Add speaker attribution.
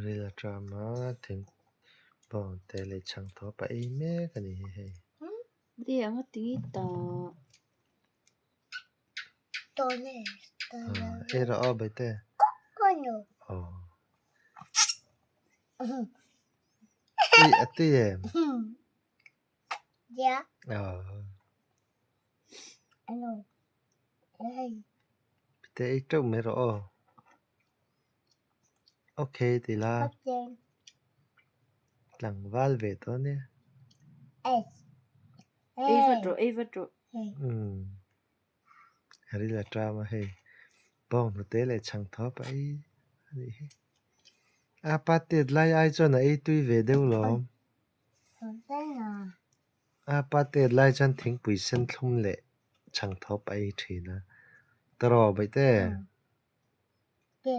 Speaker 1: Rila dramaถึง bon tele chang tho pa ai me ka ni he
Speaker 2: dia ngatita
Speaker 3: tole
Speaker 1: era obete
Speaker 3: kono
Speaker 1: ati ye
Speaker 3: ya ano hey
Speaker 1: te ito mero okay tila
Speaker 3: okay
Speaker 1: lang valve to ne
Speaker 2: Evadro
Speaker 1: Rila drama he bon tele chang tho pa ai ni he apatit lai ai chon ai tui ve deu lom apatit lai chan thing pui sen thlum le chang tho pa ai thina tro bai te
Speaker 3: ke